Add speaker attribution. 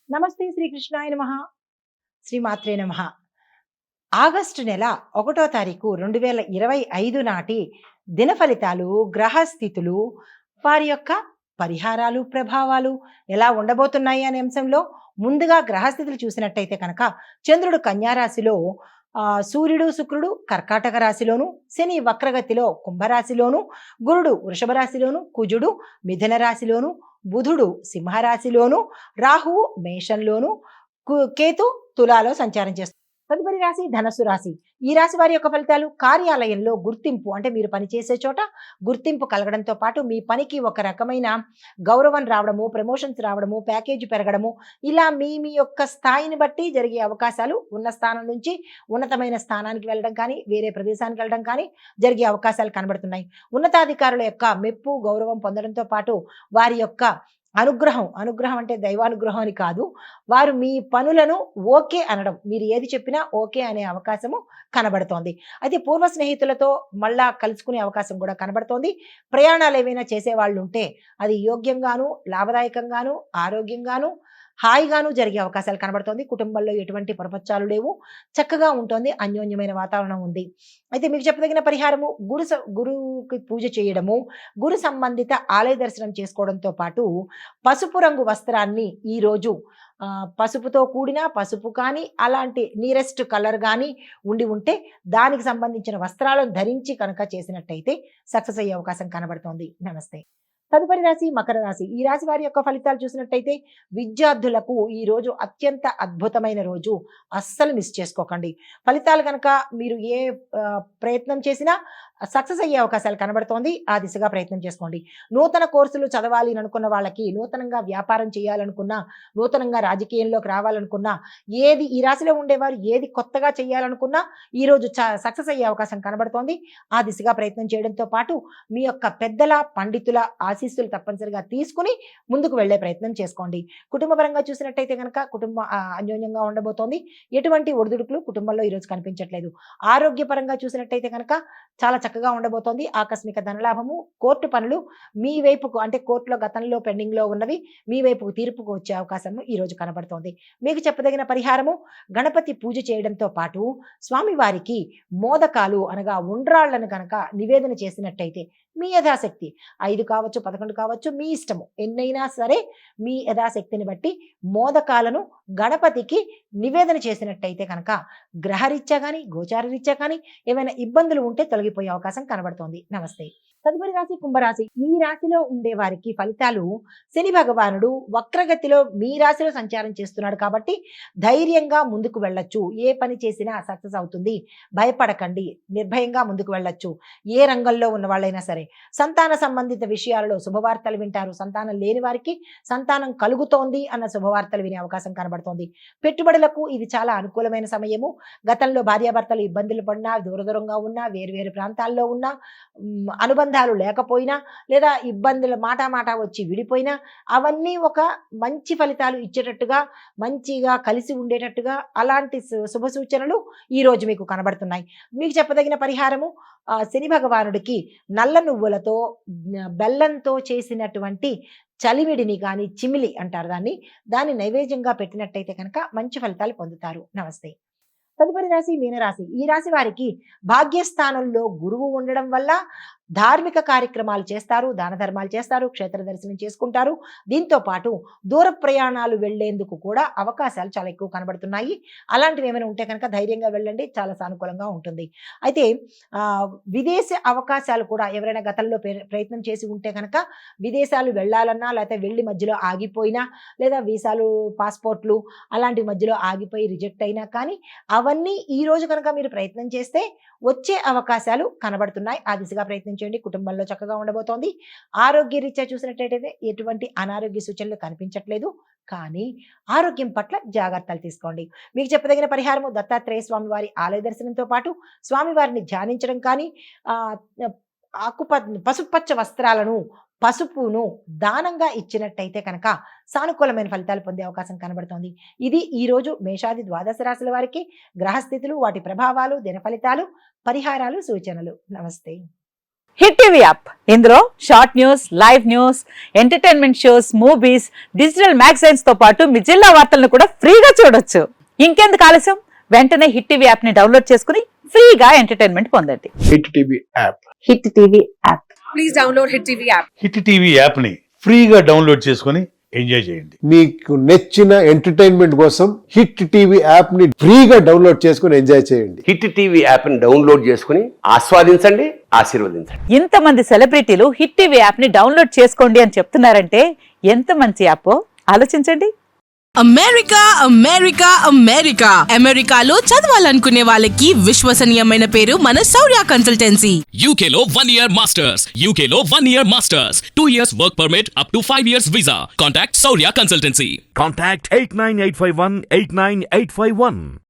Speaker 1: నమస్తే శ్రీకృష్ణాయ నమః. శ్రీమాత్రే నమః. ఆగస్టు నెల 1 తారీఖు 2025 నాటి దిన ఫలితాలు, గ్రహ స్థితులు, వారి యొక్క పరిహారాలు, ప్రభావాలు ఎలా ఉండబోతున్నాయి అనే అంశంలో ముందుగా గ్రహస్థితులు చూసినట్టయితే కనుక చంద్రుడు కన్యా రాశిలో, సూర్యుడు, శుక్రుడు కర్కాటక రాశిలోను, శని వక్రగతిలో కుంభరాశిలోను, గురుడు వృషభ రాశిలోను, కుజుడు మిథున రాశిలోను, బుధుడు సింహరాశిలోను, రాహువు మేషంలోను, కేతు తులాలో సంచారం చేస్తారు. తదుపరి రాశి ధనస్సు రాశి. ఈ రాశి వారి యొక్క ఫలితాలు: కార్యాలయంలో గుర్తింపు, అంటే మీరు పనిచేసే చోట గుర్తింపు కలగడంతో పాటు మీ పనికి ఒక రకమైన గౌరవం రావడము, ప్రమోషన్స్ రావడము, ప్యాకేజీ పెరగడము, ఇలా మీ మీ యొక్క స్థాయిని బట్టి జరిగే అవకాశాలు, ఉన్న స్థానం నుంచి ఉన్నతమైన స్థానానికి వెళ్ళడం కానీ, వేరే ప్రదేశానికి వెళ్ళడం కానీ జరిగే అవకాశాలు కనబడుతున్నాయి. ఉన్నతాధికారుల యొక్క మెప్పు, గౌరవం పొందడంతో పాటు వారి యొక్క అనుగ్రహం, అనుగ్రహం అంటే దైవానుగ్రహం అని కాదు, వారు మీ పనులను ఓకే అనడం, మీరు ఏది చెప్పినా ఓకే అనే అవకాశము కనబడుతోంది. అయితే పూర్వ స్నేహితులతో మళ్ళా కలుసుకునే అవకాశం కూడా కనబడుతోంది. ప్రయాణాలు ఏవైనా చేసేవాళ్ళు ఉంటే అది యోగ్యంగాను, లాభదాయకంగాను, ఆరోగ్యంగాను, హాయిగాను జరిగే అవకాశాలు కనబడుతోంది. కుటుంబంలో ఎటువంటి పొరపచ్చాలు లేవు, చక్కగా ఉంటుంది, అన్యోన్యమైన వాతావరణం ఉంది. అయితే మీకు చెప్పదగిన పరిహారము: గురువుకి పూజ చేయడము, గురు సంబంధిత ఆలయ దర్శనం చేసుకోవడంతో పాటు పసుపు రంగు వస్త్రాన్ని ఈరోజు, పసుపుతో కూడిన పసుపు కానీ, అలాంటి నీరెస్ట్ కలర్ కానీ ఉండి ఉంటే దానికి సంబంధించిన వస్త్రాలను ధరించి కనుక చేసినట్టయితే సక్సెస్ అయ్యే అవకాశం కనబడుతోంది. నమస్తే. తదుపరి రాశి మకర రాశి. ఈ రాశి వారి యొక్క ఫలితాలు చూసినట్టయితే విద్యార్థులకు ఈ రోజు అత్యంత అద్భుతమైన రోజు. అస్సలు మిస్ చేసుకోకండి. ఫలితాలు కనుక మీరు ఏ ప్రయత్నం చేసినా సక్సెస్ అయ్యే అవకాశాలు కనబడుతోంది. ఆ దిశగా ప్రయత్నం చేసుకోండి. నూతన కోర్సులు చదవాలి అనుకున్న వాళ్ళకి, నూతనంగా వ్యాపారం చేయాలనుకున్నా, నూతనంగా రాజకీయంలోకి రావాలనుకున్నా, ఏది ఈ రాశిలో ఉండేవారు ఏది కొత్తగా చేయాలనుకున్నా ఈరోజు సక్సెస్ అయ్యే అవకాశం కనబడుతోంది. ఆ దిశగా ప్రయత్నం చేయడంతో పాటు మీ యొక్క పెద్దల, పండితుల ఆశీస్సులు తప్పనిసరిగా తీసుకుని ముందుకు వెళ్లే ప్రయత్నం చేసుకోండి. కుటుంబ పరంగా చూసినట్టయితే కనుక కుటుంబం అన్యోన్యంగా ఉండబోతోంది. ఎటువంటి ఒడిదుడుకులు కుటుంబంలో ఈరోజు కనిపించట్లేదు. ఆరోగ్యపరంగా చూసినట్టయితే కనుక చాలా చక్కగా ఉండబోతోంది. ఆకస్మిక ధనలాభము, కోర్టు పనులు మీ వైపుకు, అంటే కోర్టులో గతంలో పెండింగ్ లో ఉన్నవి మీ వైపుకు తీర్పుకు వచ్చే అవకాశము ఈ రోజు కనబడుతోంది. మీకు చెప్పదగిన పరిహారము: గణపతి పూజ చేయడంతో పాటు స్వామివారికి మోదకాలు అనగా ఉండ్రాళ్లను కనుక నివేదన చేసినట్టయితే మీ యథాశక్తి 5 కావచ్చు, 11 కావచ్చు, మీ ఇష్టము, ఎన్నైనా సరే మీ యథాశక్తిని బట్టి మోదకాలను గణపతికి నివేదన చేసినట్టయితే కనుక గ్రహరీత్యా కానీ, గోచారరీత్యా కానీ ఏమైనా ఇబ్బందులు ఉంటే తొలగిపోయే అవకాశం కనబడుతోంది. నమస్తే. తదుపరి రాశి కుంభరాశి. ఈ రాశిలో ఉండే వారికి ఫలితాలు: శని భగవానుడు వక్రగతిలో మీ రాశిలో సంచారం చేస్తున్నాడు కాబట్టి ధైర్యంగా ముందుకు వెళ్ళొచ్చు. ఏ పని చేసినా సక్సెస్ అవుతుంది. భయపడకండి, నిర్భయంగా ముందుకు వెళ్ళొచ్చు. ఏ రంగంలో ఉన్న వాళ్ళైనా సరే. సంతాన సంబంధిత విషయాలలో శుభవార్తలు వింటారు. సంతానం లేని వారికి సంతానం కలుగుతోంది అన్న శుభవార్తలు వినే అవకాశం కనబడుతోంది. పెట్టుబడులకు ఇది చాలా అనుకూలమైన సమయము. గతంలో భార్యాభర్తలు ఇబ్బందులు పడినా, దూరంగా ఉన్నా, వేరు ప్రాంతాల్లో ఉన్నా, అనుబంధాలు లేకపోయినా, లేదా ఇబ్బందులు మాట వచ్చి విడిపోయినా, అవన్నీ ఒక మంచి ఫలితాలు ఇచ్చేటట్టుగా, మంచిగా కలిసి ఉండేటట్టుగా అలాంటి శుభ సూచనలు ఈ రోజు మీకు కనబడుతున్నాయి. మీకు చెప్పదగిన పరిహారము: శని భగవానుడికి నల్ల నువ్వులతో, బెల్లంతో చేసినటువంటి చలివిడిని కానీ, చిమిలి అంటారు దాన్ని నైవేద్యంగా పెట్టినట్టయితే కనుక మంచి ఫలితాలు పొందుతారు. నమస్తే. తదుపరి రాశి మీనరాశి. ఈ రాశి వారికి భాగ్యస్థానంలో గురువు ఉండడం వల్ల ధార్మిక కార్యక్రమాలు చేస్తారు, దాన ధర్మాలు చేస్తారు, క్షేత్ర దర్శనం చేసుకుంటారు. దీంతో పాటు దూర ప్రయాణాలు వెళ్లేందుకు కూడా అవకాశాలు చాలా ఎక్కువ కనబడుతున్నాయి. అలాంటివి ఏమైనా ఉంటే కనుక ధైర్యంగా వెళ్ళండి, చాలా సానుకూలంగా ఉంటుంది. అయితే విదేశీ అవకాశాలు కూడా ఎవరైనా గతంలో ప్రయత్నం చేసి ఉంటే కనుక విదేశాలు వెళ్ళాలన్నా, లేకపోతే వెళ్ళి మధ్యలో ఆగిపోయినా, లేదా వీసాలు, పాస్పోర్ట్లు అలాంటి మధ్యలో ఆగిపోయి రిజెక్ట్ అయినా కానీ అవన్నీ ఈ రోజు కనుక మీరు ప్రయత్నం చేస్తే వచ్చే అవకాశాలు కనబడుతున్నాయి. ఆ దిశగా ప్రయత్నం చేయండి. కుటుంబంలో చక్కగా ఉండబోతోంది. ఆరోగ్య రీత్యా చూసినట్టయితే ఎటువంటి అనారోగ్య సూచనలు కనిపించట్లేదు. కానీ ఆరోగ్యం పట్ల జాగ్రత్తలు తీసుకోండి. మీకు చెప్పదగిన పరిహారము: దత్తాత్రేయ స్వామి వారి ఆలయ దర్శనంతో పాటు స్వామివారిని ధ్యానించడం కానీ, పసుపచ్చ వస్త్రాలను, పసుపును దానంగా ఇచ్చినట్టయితే కనుక సానుకూలమైన ఫలితాలు పొందే అవకాశం కనబడుతోంది. ఇది ఈ రోజు మేషాది ద్వాదశ రాశుల వారికి గ్రహస్థితులు, వాటి ప్రభావాలు, దిన ఫలితాలు, పరిహారాలు, సూచనలు. నమస్తే.
Speaker 2: హిట్ టీవీ యాప్ ఇందులో short news, live news, entertainment shows, movies, digital magazines తో పాటు మీ జిల్లా వార్తలను కూడా ఫ్రీగా చూడొచ్చు. ఇంకెందుకు ఆలస్యం, వెంటనే హిట్ టీవీ యాప్ ని డౌన్లోడ్ చేసుకుని ఫ్రీగా ఎంటర్టైన్మెంట్ పొందండి.
Speaker 3: Hit TV app.
Speaker 2: Hit TV app.
Speaker 4: Please download Hit TV app.
Speaker 5: Hit TV యాప్ని ఫ్రీగా డౌన్లోడ్ చేసుకొని ఎంజాయ్ చేయండి.
Speaker 3: మీకు నచ్చిన ఎంటర్టైన్మెంట్ కోసం హిట్ టీవీ యాప్ ని ఫ్రీగా డౌన్లోడ్ చేసుకుని ఎంజాయ్ చేయండి.
Speaker 6: హిట్ టీవీ యాప్ని డౌన్లోడ్ చేసుకుని ఆస్వాదించండి, ఆశీర్వదించండి.
Speaker 2: ఇంతమంది సెలబ్రిటీలు హిట్ టీవీ యాప్ ని డౌన్లోడ్ చేసుకోండి అని చెప్తున్నారంటే ఎంత మంచి యాప్ ఆలోచించండి.
Speaker 7: అమెరికా అమెరికా అమెరికా అమెరికాలో చదవాలనుకునే వాళ్ళకి విశ్వసనీయమైన పేరు మన శౌర్య కన్సల్టెన్సీ.
Speaker 8: UK లో 1 year masters. UK లో 1 year masters. 2 years work permit up to 5 years visa. Contact Saurya Consultancy.
Speaker 9: Contact 89851 89851.